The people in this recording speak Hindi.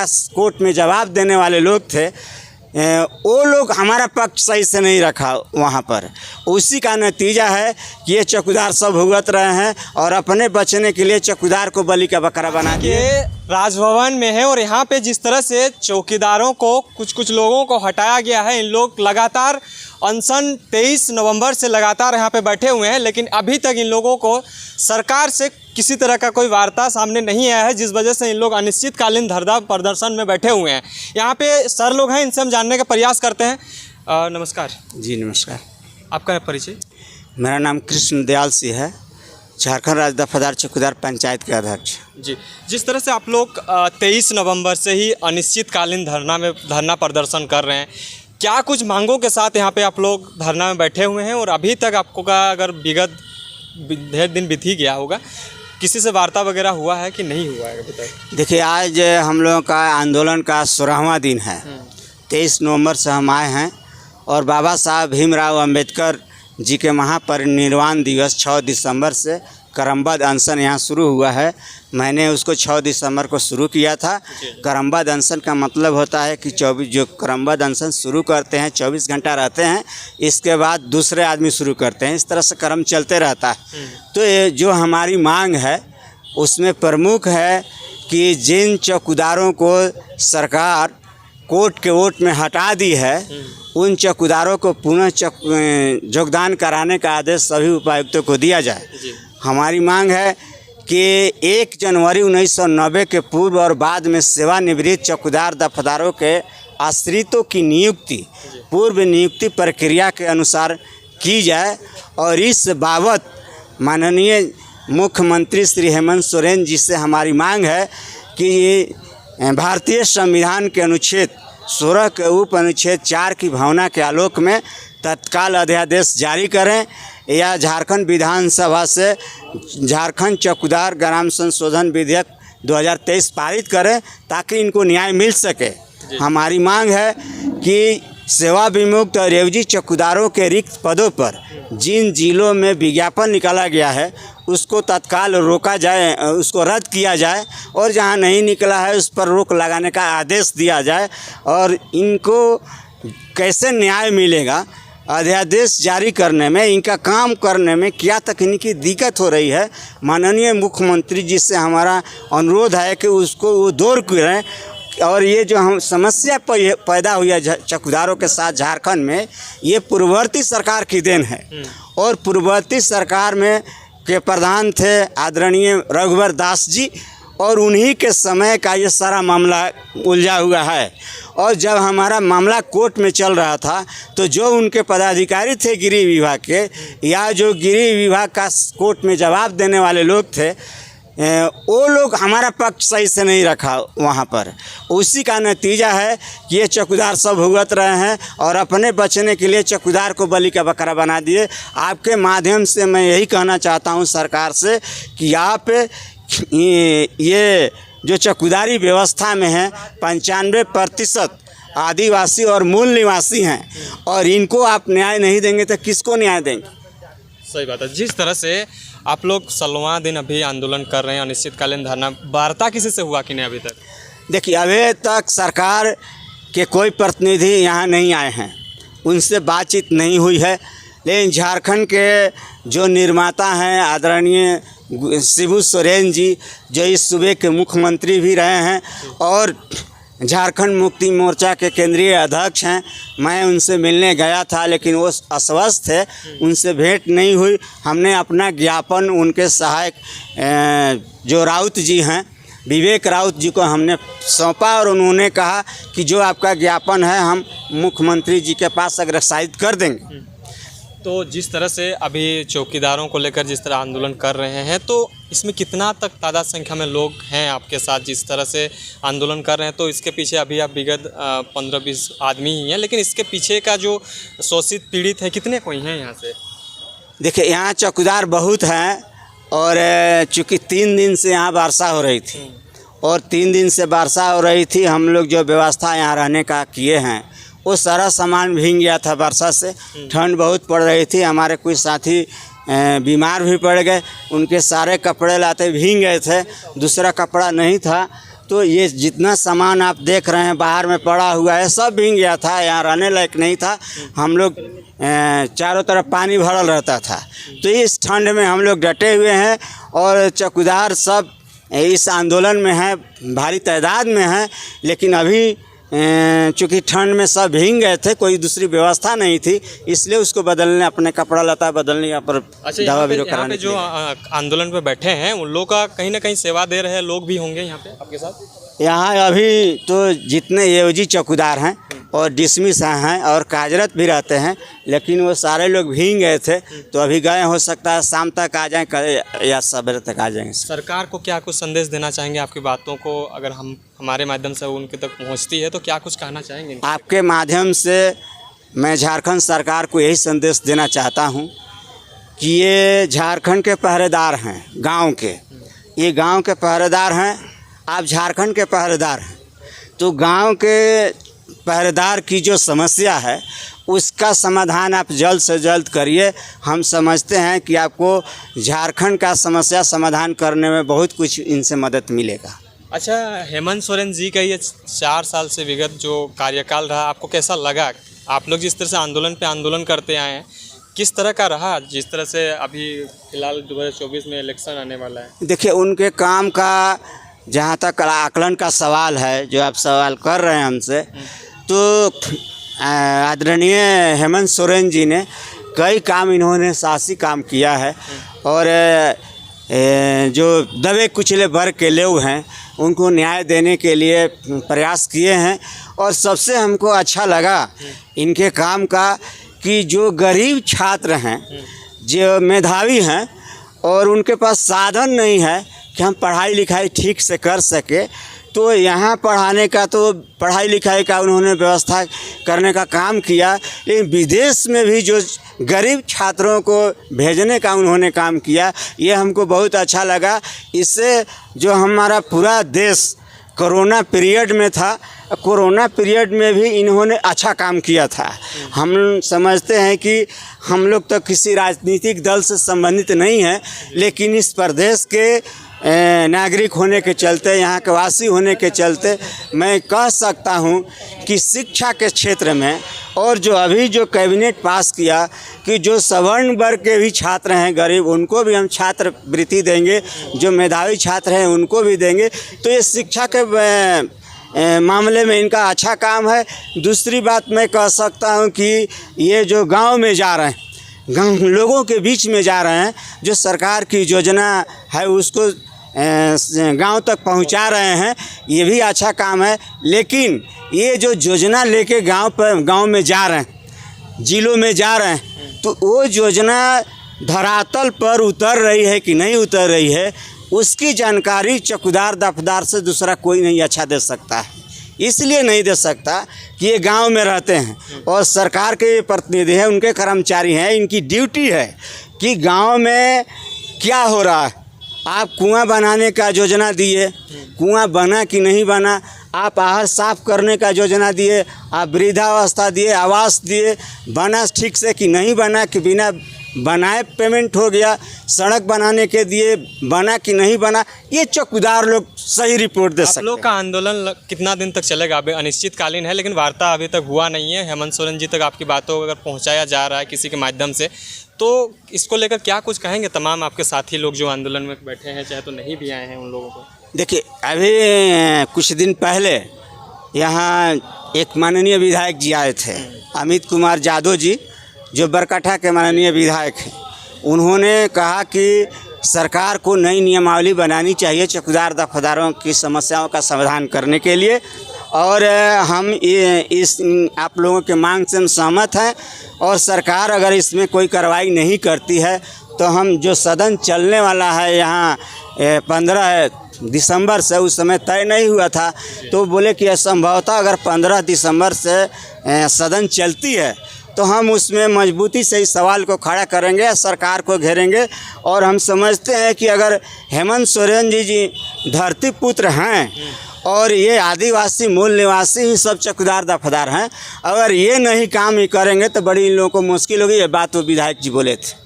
का कोर्ट में जवाब देने वाले लोग थे, वो लोग हमारा पक्ष सही से नहीं रखा वहाँ पर। उसी का नतीजा है कि ये चौकीदार सब भुगत रहे हैं और अपने बचने के लिए चौकीदार को बलि का बकरा बना दिए। राजभवन में है और यहाँ पे जिस तरह से चौकीदारों को कुछ लोगों को हटाया गया है, इन लोग लगातार अनशन 23 नवंबर से लगातार यहाँ पे बैठे हुए हैं, लेकिन अभी तक इन लोगों को सरकार से किसी तरह का कोई वार्ता सामने नहीं आया है, जिस वजह से इन लोग अनिश्चितकालीन धरना प्रदर्शन में बैठे हुए हैं। यहाँ पे सर लोग हैं, इनसे हम जानने का प्रयास करते हैं। नमस्कार जी नमस्कार। आपका परिचय? मेरा नाम कृष्ण दयाल सिंह है, झारखंड राज्य दफादार चौकीदार पंचायत के अध्यक्ष। जी, जिस तरह से आप लोग 23 नवंबर से ही अनिश्चितकालीन धरना प्रदर्शन कर रहे हैं, क्या कुछ मांगों के साथ यहाँ पे आप लोग धरना में बैठे हुए हैं और अभी तक आपको का अगर विगत ढेर दिन बीत ही गया होगा, किसी से वार्ता वगैरह हुआ है कि नहीं हुआ है अभी तक? देखिए, आज हम लोगों का आंदोलन का 16वां दिन है। 23 नवंबर से हम आए हैं और बाबा साहब भीमराव अंबेडकर जी के महापरिनिर्वाण दिवस 6 दिसंबर से क्रमबद्ध अनशन यहाँ शुरू हुआ है। मैंने उसको 6 दिसंबर को शुरू किया था। क्रमबद्ध अनशन का मतलब होता है कि 24 जो क्रमबद्ध अनशन शुरू करते हैं 24 घंटा रहते हैं, इसके बाद दूसरे आदमी शुरू करते हैं, इस तरह से क्रम चलते रहता है। तो ये जो हमारी मांग है उसमें प्रमुख है कि जिन चौकीदारों को सरकार कोर्ट के वोट में हटा दी है, उन चौकीदारों को पुनः योगदान कराने का आदेश सभी उपायुक्तों को दिया जाए। हमारी मांग है कि 1 जनवरी 1990 के पूर्व और बाद में सेवानिवृत्त चौकीदार दफादारों के आश्रितों की नियुक्ति पूर्व नियुक्ति प्रक्रिया के अनुसार की जाए और इस बाबत माननीय मुख्यमंत्री श्री हेमंत सोरेन जी से हमारी मांग है कि भारतीय संविधान के अनुच्छेद 16 के उप अनुच्छेद 4 की भावना के आलोक में तत्काल अध्यादेश जारी करें या झारखंड विधानसभा से झारखंड चौकीदार ग्राम संशोधन विधेयक 2023 पारित करें ताकि इनको न्याय मिल सके। हमारी मांग है कि सेवा विमुक्त और एवजी चौकीदारों के रिक्त पदों पर जिन जिलों में विज्ञापन निकाला गया है उसको तत्काल रोका जाए, उसको रद्द किया जाए और जहां नहीं निकला है उस पर रोक लगाने का आदेश दिया जाए। और इनको कैसे न्याय मिलेगा, अध्यादेश जारी करने में, इनका काम करने में क्या तकनीकी दिक्कत हो रही है, माननीय मुख्यमंत्री जी से हमारा अनुरोध है कि उसको वो दूर करें। और ये जो हम समस्या पैदा हुई है चौकीदारों के साथ झारखंड में, ये पूर्ववर्ती सरकार की देन है और पूर्ववर्ती सरकार में के प्रधान थे आदरणीय रघुवर दास जी और उन्हीं के समय का ये सारा मामला उलझा हुआ है। और जब हमारा मामला कोर्ट में चल रहा था तो जो उनके पदाधिकारी थे गृह विभाग के या जो गृह विभाग का कोर्ट में जवाब देने वाले लोग थे, वो लोग हमारा पक्ष सही से नहीं रखा वहाँ पर। उसी का नतीजा है कि ये चौकीदार सब भुगत रहे हैं और अपने बचने के लिए चौकीदार को बलि का बकरा बना दिए। आपके माध्यम से मैं यही कहना चाहता हूँ सरकार से कि आप ये जो चौकीदारी व्यवस्था में है 95% आदिवासी और मूल निवासी हैं और इनको आप न्याय नहीं देंगे तो किसको न्याय देंगे? सही बात है। जिस तरह से आप लोग 16वां दिन अभी आंदोलन कर रहे हैं, अनिश्चितकालीन धरना, वार्ता किसी से हुआ कि नहीं अभी तक? देखिए, अभी तक सरकार के कोई प्रतिनिधि यहाँ नहीं आए हैं, उनसे बातचीत नहीं हुई है। लेकिन झारखंड के जो निर्माता हैं आदरणीय शिबू सोरेन जी, जो इस सूबे के मुख्यमंत्री भी रहे हैं और झारखंड मुक्ति मोर्चा के केंद्रीय अध्यक्ष हैं, मैं उनसे मिलने गया था लेकिन वो अस्वस्थ थे, उनसे भेंट नहीं हुई। हमने अपना ज्ञापन उनके सहायक जो राउत जी हैं, विवेक राउत जी को हमने सौंपा और उन्होंने कहा कि जो आपका ज्ञापन है हम मुख्यमंत्री जी के पास अग्रसारित कर देंगे। तो जिस तरह से अभी चौकीदारों को लेकर जिस तरह आंदोलन कर रहे हैं, तो इसमें कितना तक तादाद संख्या में लोग हैं आपके साथ जिस तरह से आंदोलन कर रहे हैं? तो इसके पीछे अभी आप विगत 15-20 आदमी ही हैं, लेकिन इसके पीछे का जो शोषित पीड़ित है कितने कोई हैं यहाँ से? देखिए, यहाँ चौकीदार बहुत हैं और चूँकि 3 दिन से यहाँ वर्षा हो रही थी और 3 दिन से वर्षा हो रही थी, हम लोग जो व्यवस्था यहाँ रहने का किए हैं वो सारा सामान भीग गया था वर्षा से। ठंड बहुत पड़ रही थी, हमारे कुछ साथी बीमार भी पड़ गए, उनके सारे कपड़े लाते भीग गए थे, दूसरा कपड़ा नहीं था। तो तो ये जितना सामान आप देख रहे हैं बाहर में पड़ा हुआ है सब भीग गया था, यहाँ रहने लायक नहीं था। हम लोग चारों तरफ पानी भरल रहता था। तो इस ठंड में हम लोग डटे हुए हैं और चौकीदार सब इस आंदोलन में हैं, भारी तादाद में हैं। लेकिन अभी चूँकि ठंड में सब भीग गए थे, कोई दूसरी व्यवस्था नहीं थी, इसलिए उसको बदलने, अपने कपड़ा लता बदलने यहाँ पर दवा बीरो कराने। जो आंदोलन पे बैठे हैं उन लोग का कहीं ना कहीं सेवा दे रहे हैं लोग भी होंगे यहाँ पे आपके साथ? यहाँ अभी तो जितने एओजी चौकीदार हैं और डिसमिस हैं और कार्यरत भी रहते हैं, लेकिन वो सारे लोग भीग गए थे। तो अभी गए, हो सकता है शाम तक आ जाएं या सवेरे तक आ जाएंगे। सरकार को क्या कुछ संदेश देना चाहेंगे? आपकी बातों को अगर हमारे माध्यम से उनके तक पहुंचती है तो क्या कुछ कहना चाहेंगे? आपके माध्यम से मैं झारखंड सरकार को यही संदेश देना चाहता हूँ कि ये झारखंड के पहरेदार हैं, गाँव के, ये गाँव के पहरेदार हैं, आप झारखंड के पहरेदार हैं। तो गांव के पहरेदार की जो समस्या है उसका समाधान आप जल्द से जल्द करिए। हम समझते हैं कि आपको झारखंड का समस्या समाधान करने में बहुत कुछ इनसे मदद मिलेगा। अच्छा, हेमंत सोरेन जी का ये 4 साल से विगत जो कार्यकाल रहा, आपको कैसा लगा? आप लोग जिस तरह से आंदोलन पे आंदोलन करते आए हैं, किस तरह का रहा? जिस तरह से अभी फिलहाल 2024 में इलेक्शन आने वाला है। देखिए, उनके काम का जहाँ तक आकलन का सवाल है, जो आप सवाल कर रहे हैं हमसे, तो आदरणीय हेमंत सोरेन जी ने कई काम, इन्होंने साहसी काम किया है और जो दबे कुचले वर्ग के लोग हैं उनको न्याय देने के लिए प्रयास किए हैं। और सबसे हमको अच्छा लगा इनके काम का कि जो गरीब छात्र हैं, जो मेधावी हैं और उनके पास साधन नहीं है कि हम पढ़ाई लिखाई ठीक से कर सके, तो यहाँ पढ़ाने का, तो पढ़ाई लिखाई का उन्होंने व्यवस्था करने का काम किया। लेकिन विदेश में भी जो गरीब छात्रों को भेजने का उन्होंने काम किया, ये हमको बहुत अच्छा लगा। इससे जो हमारा पूरा देश कोरोना पीरियड में था, कोरोना पीरियड में भी इन्होंने अच्छा काम किया था। हम समझते हैं कि हम लोग तो किसी राजनीतिक दल से संबंधित नहीं हैं, लेकिन इस प्रदेश के नागरिक होने के चलते, यहाँ के वासी होने के चलते मैं कह सकता हूँ कि शिक्षा के क्षेत्र में, और जो अभी जो कैबिनेट पास किया कि जो सवर्ण वर्ग के भी छात्र हैं गरीब, उनको भी हम छात्रवृत्ति देंगे, जो मेधावी छात्र हैं उनको भी देंगे। तो ये शिक्षा के मामले में इनका अच्छा काम है। दूसरी बात मैं कह सकता हूँ कि ये जो गांव में जा रहे हैं, गांव लोगों के बीच में जा रहे हैं, जो सरकार की योजना है उसको गांव तक पहुंचा रहे हैं, ये भी अच्छा काम है। लेकिन ये जो योजना लेके गांव में जा रहे हैं, जिलों में जा रहे हैं, तो वो योजना धरातल पर उतर रही है कि नहीं उतर रही है, उसकी जानकारी चौकीदार दफदार से दूसरा कोई नहीं अच्छा दे सकता है। इसलिए नहीं दे सकता कि ये गांव में रहते हैं और सरकार के प्रतिनिधि हैं, उनके कर्मचारी हैं, इनकी ड्यूटी है कि गांव में क्या हो रहा है। आप कुआं बनाने का योजना दिए, कुआं बना कि नहीं बना, आप आहर साफ करने का योजना दिए, आप वृद्धावस्था दिए, आवास दिए, बना ठीक से कि नहीं बना, कि बिना बनाए पेमेंट हो गया, सड़क बनाने के दिए, बना कि नहीं बना, ये चौकीदार लोग सही रिपोर्ट दे सकते हैं। आप लोग का आंदोलन कितना दिन तक चलेगा? अभी अनिश्चितकालीन है, लेकिन वार्ता अभी तक हुआ नहीं है। हेमंत सोरेन जी तक आपकी बातों को अगर पहुंचाया जा रहा है किसी के माध्यम से, तो इसको लेकर क्या कुछ कहेंगे तमाम आपके साथी लोग जो आंदोलन में बैठे हैं, चाहे तो नहीं भी आए हैं उन लोगों को? देखिए, अभी कुछ दिन पहले यहाँ एक माननीय विधायक जी आए थे, अमित कुमार यादव जी, जो बरकाठा के माननीय विधायक हैं। उन्होंने कहा कि सरकार को नई नियमावली बनानी चाहिए चौकीदार दफदारों की समस्याओं का समाधान करने के लिए, और हम इस आप लोगों के मांग से हम सहमत हैं। और सरकार अगर इसमें कोई कार्रवाई नहीं करती है तो हम जो सदन चलने वाला है यहाँ 15 दिसंबर से, उस समय तय नहीं हुआ था, तो बोले कि संभवतः अगर 15 दिसंबर से सदन चलती है तो हम उसमें मजबूती से इस सवाल को खड़ा करेंगे, सरकार को घेरेंगे। और हम समझते हैं कि अगर हेमंत सोरेन जी धरती पुत्र हैं और ये आदिवासी मूल निवासी ही सब चौकीदार दफदार हैं, अगर ये नहीं काम ही करेंगे तो बड़ी इन लोगों को मुश्किल होगी। ये बात वो विधायक जी बोले थे।